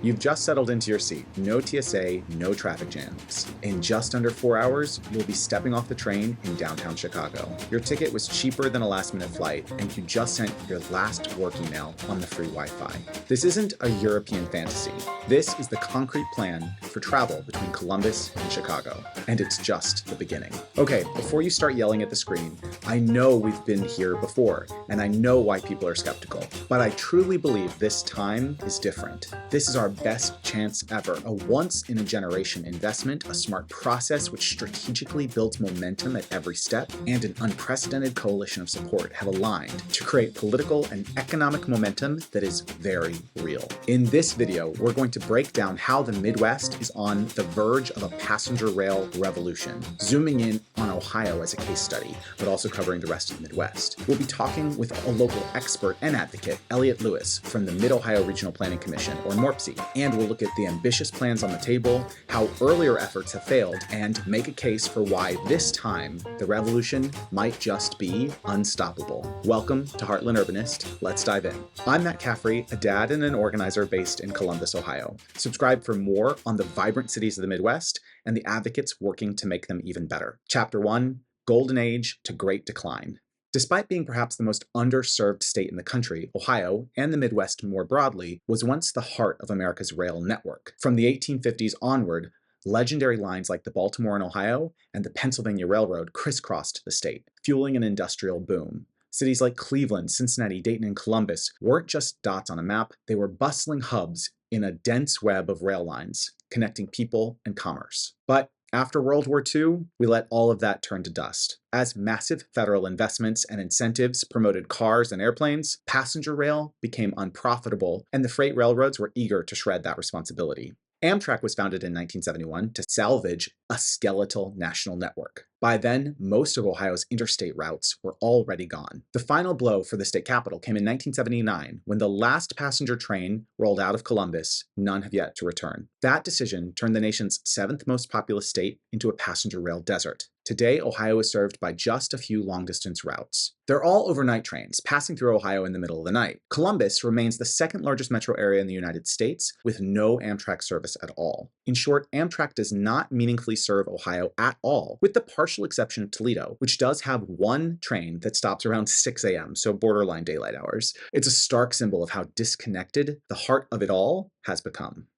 You've just settled into your seat. No TSA, no traffic jams. In just under 4 hours, you'll be stepping off the train in downtown Chicago. Your ticket was cheaper than a last-minute flight, and you just sent your last work email on the free Wi-Fi. This isn't a European fantasy. This is the concrete plan for travel between Columbus and Chicago, and it's just the beginning. Okay, before you start yelling at the screen, I know we've been here before, and I know why people are skeptical, but I truly believe this time is different. This is our best chance ever, a once-in-a-generation investment, a smart process which strategically builds momentum at every step, and an unprecedented coalition of support have aligned to create political and economic momentum that is very real. In this video, we're going to break down how the Midwest is on the verge of a passenger rail revolution, zooming in on Ohio as a case study, but also covering the rest of the Midwest. We'll be talking with a local expert and advocate, Elliot Lewis, from the Mid-Ohio Regional Planning Commission, or MORPC, and we'll look at the ambitious plans on the table, how earlier efforts have failed, and make a case for why this time the revolution might just be unstoppable. Welcome to Heartland Urbanist. Let's dive in. I'm Matt Caffrey, a dad and an organizer based in Columbus, Ohio. Subscribe for more on the vibrant cities of the Midwest and the advocates working to make them even better. Chapter 1, Golden Age to Great Decline. Despite being perhaps the most underserved state in the country, Ohio, and the Midwest more broadly, was once the heart of America's rail network. From the 1850s onward, legendary lines like the Baltimore and Ohio and the Pennsylvania Railroad crisscrossed the state, fueling an industrial boom. Cities like Cleveland, Cincinnati, Dayton, and Columbus weren't just dots on a map, they were bustling hubs in a dense web of rail lines, connecting people and commerce. But after World War II, we let all of that turn to dust. As massive federal investments and incentives promoted cars and airplanes, passenger rail became unprofitable, and the freight railroads were eager to shred that responsibility. Amtrak was founded in 1971 to salvage a skeletal national network. By then, most of Ohio's interstate routes were already gone. The final blow for the state capital came in 1979, when the last passenger train rolled out of Columbus. None have yet to return. That decision turned the nation's 7th most populous state into a passenger rail desert. Today, Ohio is served by just a few long-distance routes. They're all overnight trains, passing through Ohio in the middle of the night. Columbus remains the second largest metro area in the United States, with no Amtrak service at all. In short, Amtrak does not meaningfully serve Ohio at all, with the partial exception of Toledo, which does have one train that stops around 6 a.m., so borderline daylight hours. It's a stark symbol of how disconnected the heart of it all has become.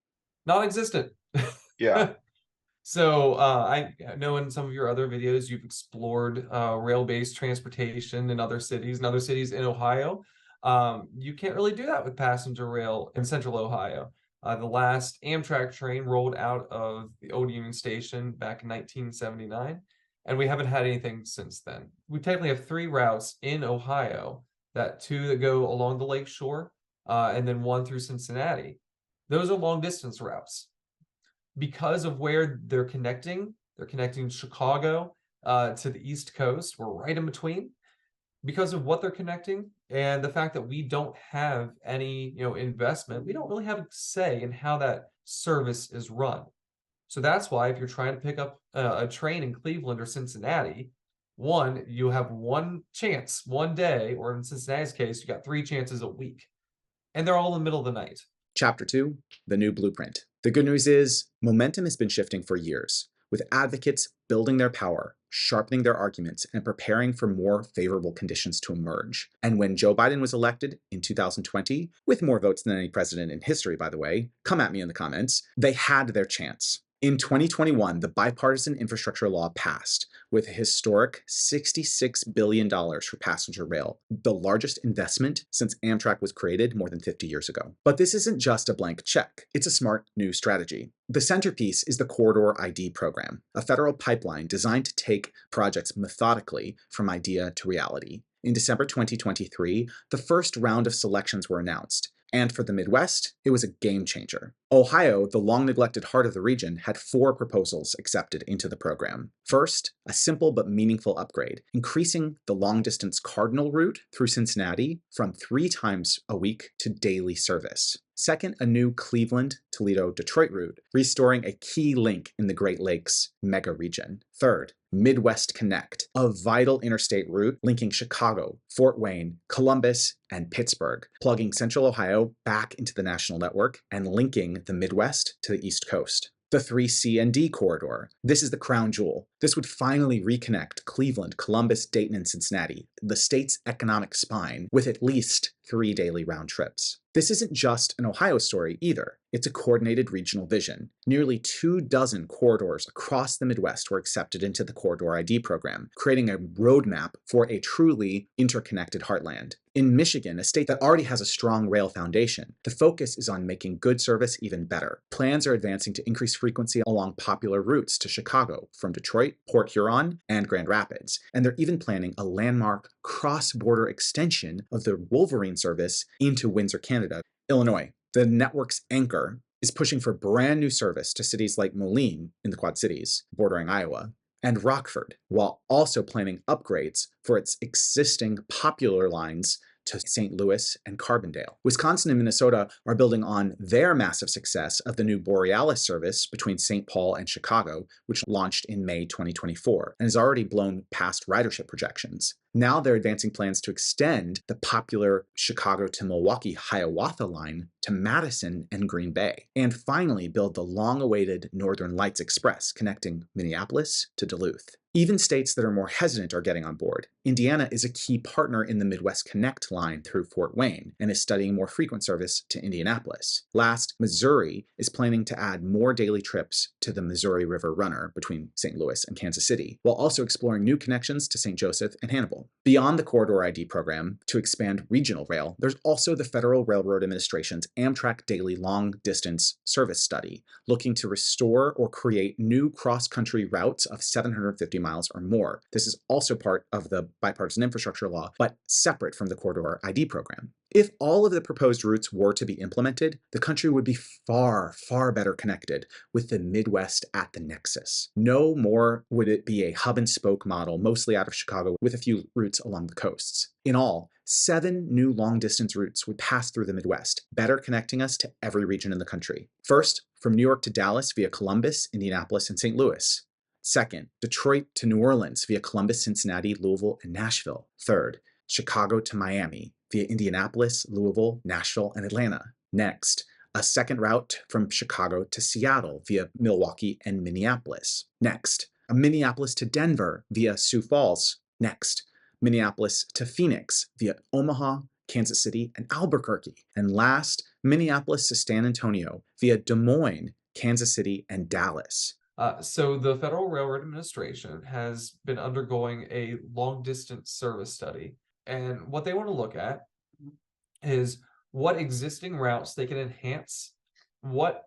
Non-existent. Yeah. So I know in some of your other videos you've explored rail-based transportation in other cities in Ohio. You can't really do that with passenger rail in central Ohio. The last Amtrak train rolled out of the Old Union Station back in 1979, and we haven't had anything since then. We technically have 3 routes in Ohio, two that go along the lake shore, and then one through Cincinnati. Those are long-distance routes. Because of where they're connecting Chicago to the East Coast. We're right in between. Because of what they're connecting and the fact that we don't have any investment, we don't really have a say in how that service is run. So that's why if you're trying to pick up a train in Cleveland or Cincinnati, you have one chance one day, or in Cincinnati's case, you got 3 chances a week, and they're all in the middle of the night. Chapter 2, the new blueprint. The good news is, momentum has been shifting for years, with advocates building their power, sharpening their arguments, and preparing for more favorable conditions to emerge. And when Joe Biden was elected in 2020, with more votes than any president in history, by the way, come at me in the comments, they had their chance. In 2021, the bipartisan infrastructure law passed with a historic $66 billion for passenger rail, the largest investment since Amtrak was created more than 50 years ago. But this isn't just a blank check. It's a smart new strategy. The centerpiece is the Corridor ID program, a federal pipeline designed to take projects methodically from idea to reality. In December 2023, the first round of selections were announced. And for the Midwest, it was a game changer. Ohio, the long-neglected heart of the region, had 4 proposals accepted into the program. First, a simple but meaningful upgrade, increasing the long-distance Cardinal route through Cincinnati from 3 times a week to daily service. Second, a new Cleveland, Toledo, Detroit route, restoring a key link in the Great Lakes mega region. Third, Midwest Connect, a vital interstate route linking Chicago, Fort Wayne, Columbus, and Pittsburgh, plugging Central Ohio back into the national network and linking the Midwest to the East Coast. The 3C and D corridor. This is the crown jewel. This would finally reconnect Cleveland, Columbus, Dayton, and Cincinnati, the state's economic spine, with at least 3 daily round trips. This isn't just an Ohio story either. It's a coordinated regional vision. Nearly 24 corridors across the Midwest were accepted into the Corridor ID program, creating a roadmap for a truly interconnected heartland. In Michigan, a state that already has a strong rail foundation, the focus is on making good service even better. Plans are advancing to increase frequency along popular routes to Chicago from Detroit, Port Huron, and Grand Rapids. And they're even planning a landmark cross-border extension of the Wolverine service into Windsor, Canada. Illinois, the network's anchor, is pushing for brand new service to cities like Moline in the Quad Cities, bordering Iowa, and Rockford, while also planning upgrades for its existing popular lines to St. Louis and Carbondale. Wisconsin and Minnesota are building on their massive success of the new Borealis service between St. Paul and Chicago, which launched in May 2024 and has already blown past ridership projections. Now they're advancing plans to extend the popular Chicago to Milwaukee Hiawatha line to Madison and Green Bay, and finally build the long-awaited Northern Lights Express connecting Minneapolis to Duluth. Even states that are more hesitant are getting on board. Indiana is a key partner in the Midwest Connect line through Fort Wayne and is studying more frequent service to Indianapolis. Last, Missouri is planning to add more daily trips to the Missouri River Runner between St. Louis and Kansas City, while also exploring new connections to St. Joseph and Hannibal. Beyond the Corridor ID program, to expand regional rail, there's also the Federal Railroad Administration's Amtrak Daily Long Distance Service Study, looking to restore or create new cross-country routes of 750 miles or more. This is also part of the bipartisan infrastructure law, but separate from the Corridor ID program. If all of the proposed routes were to be implemented, the country would be far, far better connected with the Midwest at the nexus. No more would it be a hub and spoke model, mostly out of Chicago, with a few routes along the coasts. In all, 7 new long-distance routes would pass through the Midwest, better connecting us to every region in the country. First, from New York to Dallas via Columbus, Indianapolis, and St. Louis. Second, Detroit to New Orleans via Columbus, Cincinnati, Louisville, and Nashville. Third, Chicago to Miami via Indianapolis, Louisville, Nashville, and Atlanta. Next, a second route from Chicago to Seattle via Milwaukee and Minneapolis. Next, a Minneapolis to Denver via Sioux Falls. Next, Minneapolis to Phoenix via Omaha, Kansas City, and Albuquerque. And last, Minneapolis to San Antonio via Des Moines, Kansas City, and Dallas. So the Federal Railroad Administration has been undergoing a long-distance service study. And what they want to look at is what existing routes they can enhance, what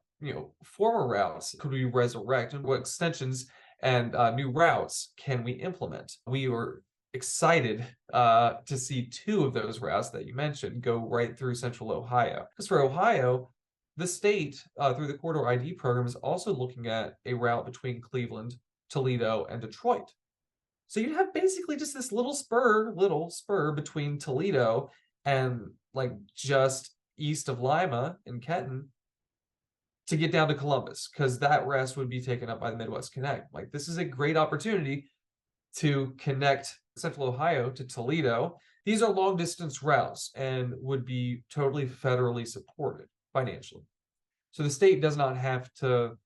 former routes could we resurrect, and what extensions and new routes can we implement. We were excited to see 2 of those routes that you mentioned go right through Central Ohio. Because for Ohio, the state, through the Corridor ID program, is also looking at a route between Cleveland, Toledo, and Detroit. So you'd have basically just this little spur between Toledo and just east of Lima in Kenton to get down to Columbus, because that rest would be taken up by the Midwest Connect. This is a great opportunity to connect Central Ohio to Toledo. These are long distance routes and would be totally federally supported financially. So the state does not have to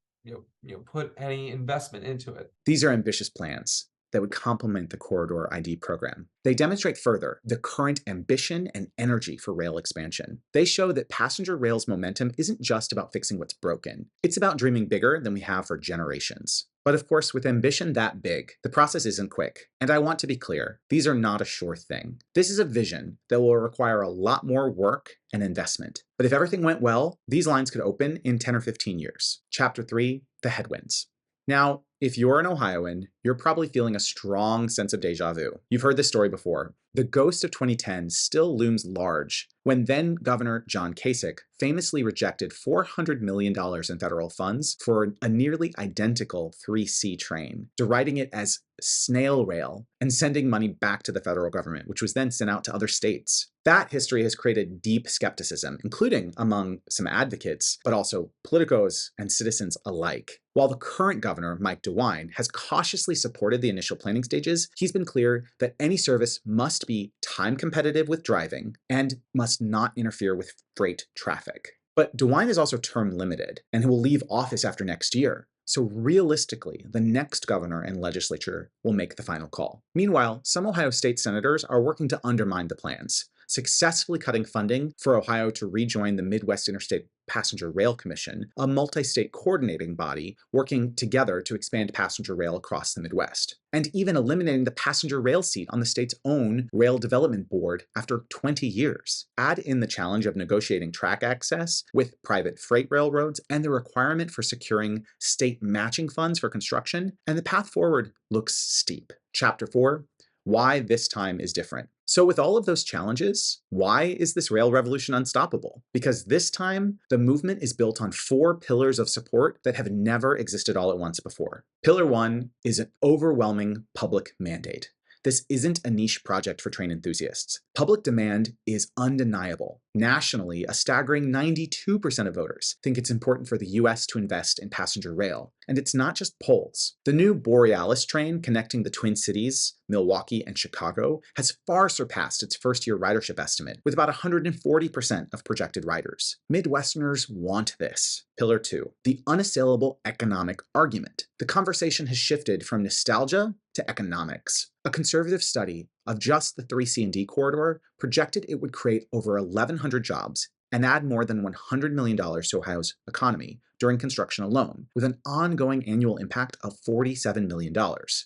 put any investment into it. These are ambitious plans that would complement the Corridor ID program. They demonstrate further the current ambition and energy for rail expansion. They show that passenger rail's momentum isn't just about fixing what's broken. It's about dreaming bigger than we have for generations. But of course, with ambition that big, the process isn't quick. And I want to be clear, these are not a sure thing. This is a vision that will require a lot more work and investment. But if everything went well, these lines could open in 10 or 15 years. Chapter 3, the headwinds. Now, if you're an Ohioan, you're probably feeling a strong sense of deja vu. You've heard this story before. The ghost of 2010 still looms large when then Governor John Kasich famously rejected $400 million in federal funds for a nearly identical 3C train, deriding it as snail rail and sending money back to the federal government, which was then sent out to other states. That history has created deep skepticism, including among some advocates, but also politicos and citizens alike. While the current governor, Mike DeWine, has cautiously supported the initial planning stages, he's been clear that any service must be time competitive with driving and must not interfere with freight traffic. But DeWine is also term limited, and he will leave office after next year. So realistically, the next governor and legislature will make the final call. Meanwhile, some Ohio state senators are working to undermine the plans, successfully cutting funding for Ohio to rejoin the Midwest Interstate Passenger Rail Commission, a multi-state coordinating body working together to expand passenger rail across the Midwest, and even eliminating the passenger rail seat on the state's own Rail Development Board after 20 years. Add in the challenge of negotiating track access with private freight railroads and the requirement for securing state matching funds for construction, and the path forward looks steep. Chapter 4, why this time is different. So with all of those challenges, why is this rail revolution unstoppable? Because this time, the movement is built on 4 pillars of support that have never existed all at once before. Pillar 1 is an overwhelming public mandate. This isn't a niche project for train enthusiasts. Public demand is undeniable. Nationally, a staggering 92% of voters think it's important for the US to invest in passenger rail. And it's not just polls. The new Borealis train connecting the Twin Cities, Milwaukee, and Chicago has far surpassed its first-year ridership estimate, with about 140% of projected riders. Midwesterners want this. Pillar 2, the unassailable economic argument. The conversation has shifted from nostalgia to economics. A conservative study of just the 3C&D corridor projected it would create over 1,100 jobs and add more than $100 million to Ohio's economy during construction alone, with an ongoing annual impact of $47 million.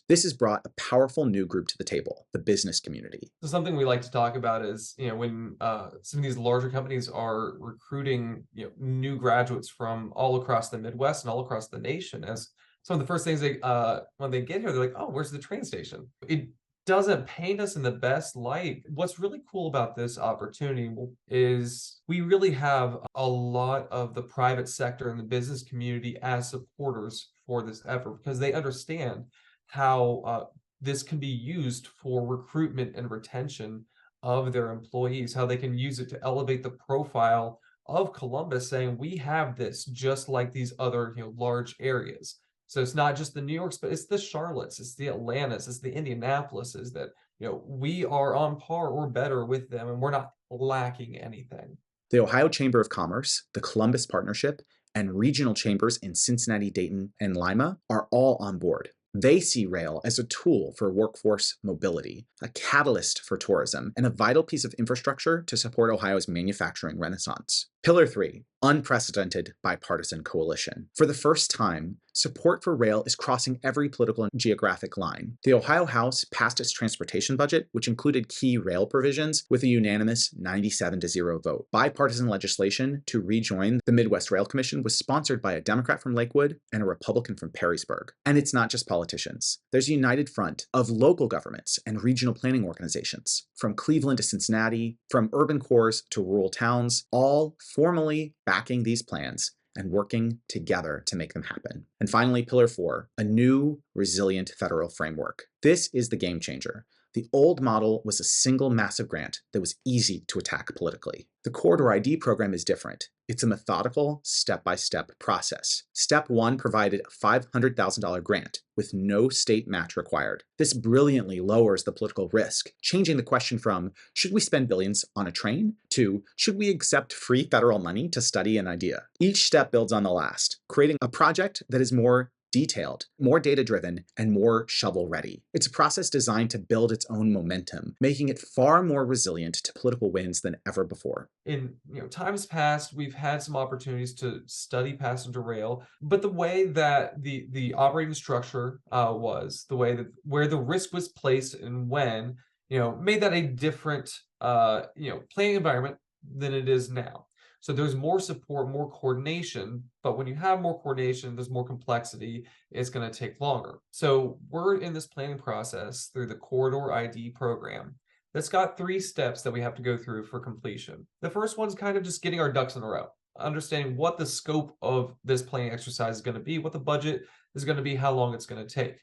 This has brought a powerful new group to the table, the business community. So something we like to talk about is, when some of these larger companies are recruiting, new graduates from all across the Midwest and all across the nation, as some of the first things they, when they get here, they're like, oh, where's the train station? It doesn't paint us in the best light. What's really cool about this opportunity is we really have a lot of the private sector and the business community as supporters for this effort, because they understand how this can be used for recruitment and retention of their employees, how they can use it to elevate the profile of Columbus, saying we have this just like these other large areas. So it's not just the New Yorks, but it's the Charlottes, it's the Atlantas, it's the Indianapolises that, we are on par or better with them, and we're not lacking anything. The Ohio Chamber of Commerce, the Columbus Partnership, and regional chambers in Cincinnati, Dayton, and Lima are all on board. They see rail as a tool for workforce mobility, a catalyst for tourism, and a vital piece of infrastructure to support Ohio's manufacturing renaissance. Pillar 3, unprecedented bipartisan coalition. For the first time, support for rail is crossing every political and geographic line. The Ohio House passed its transportation budget, which included key rail provisions, with a unanimous 97-0 vote. Bipartisan legislation to rejoin the Midwest Rail Commission was sponsored by a Democrat from Lakewood and a Republican from Perrysburg. And it's not just politicians. There's a united front of local governments and regional planning organizations, from Cleveland to Cincinnati, from urban cores to rural towns, all formally backing these plans and working together to make them happen. And finally, Pillar 4, a new, resilient federal framework. This is the game changer. The old model was a single massive grant that was easy to attack politically. The Corridor ID program is different. It's a methodical, step-by-step process. Step 1 provided a $500,000 grant with no state match required. This brilliantly lowers the political risk, changing the question from, should we spend billions on a train, to, should we accept free federal money to study an idea? Each step builds on the last, creating a project that is more detailed, more data-driven, and more shovel-ready. It's a process designed to build its own momentum, making it far more resilient to political winds than ever before. In times past, we've had some opportunities to study passenger rail, but the way that the operating structure was, the way that where the risk was placed and when, made that a different planning environment than it is now. So there's more support, more coordination, but when you have more coordination, there's more complexity, it's going to take longer. So we're in this planning process through the Corridor ID program that's got 3 steps that we have to go through for completion. The first one's kind of just getting our ducks in a row, understanding what the scope of this planning exercise is going to be, what the budget is going to be, how long it's going to take.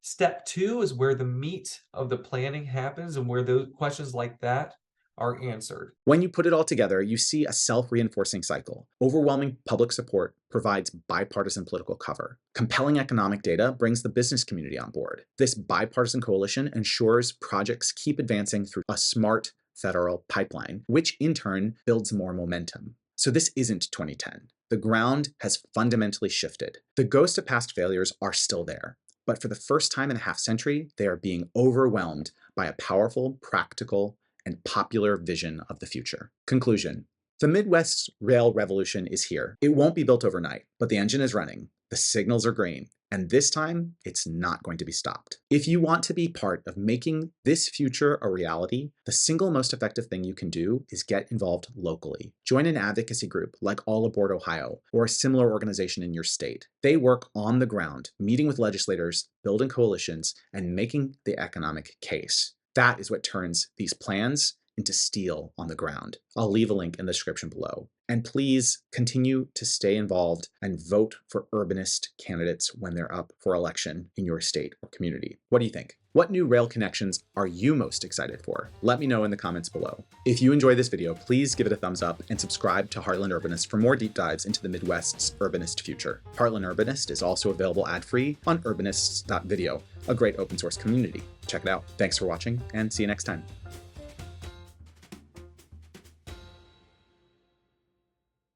Step 2 is where the meat of the planning happens and where those questions like that are answered. When you put it all together, you see a self-reinforcing cycle. Overwhelming public support provides bipartisan political cover. Compelling economic data brings the business community on board. This bipartisan coalition ensures projects keep advancing through a smart federal pipeline, which in turn builds more momentum. So this isn't 2010. The ground has fundamentally shifted. The ghosts of past failures are still there, but for the first time in a half century, they are being overwhelmed by a powerful, practical, and popular vision of the future. Conclusion. The Midwest's rail revolution is here. It won't be built overnight, but the engine is running, the signals are green, and this time, it's not going to be stopped. If you want to be part of making this future a reality, the single most effective thing you can do is get involved locally. Join an advocacy group like All Aboard Ohio or a similar organization in your state. They work on the ground, meeting with legislators, building coalitions, and making the economic case. That is what turns these plans into steel on the ground. I'll leave a link in the description below. And please continue to stay involved and vote for urbanist candidates when they're up for election in your state or community. What do you think? What new rail connections are you most excited for? Let me know in the comments below. If you enjoyed this video, please give it a thumbs up and subscribe to Heartland Urbanist for more deep dives into the Midwest's urbanist future. Heartland Urbanist is also available ad-free on urbanists.video, a great open source community. Check it out. Thanks for watching and see you next time.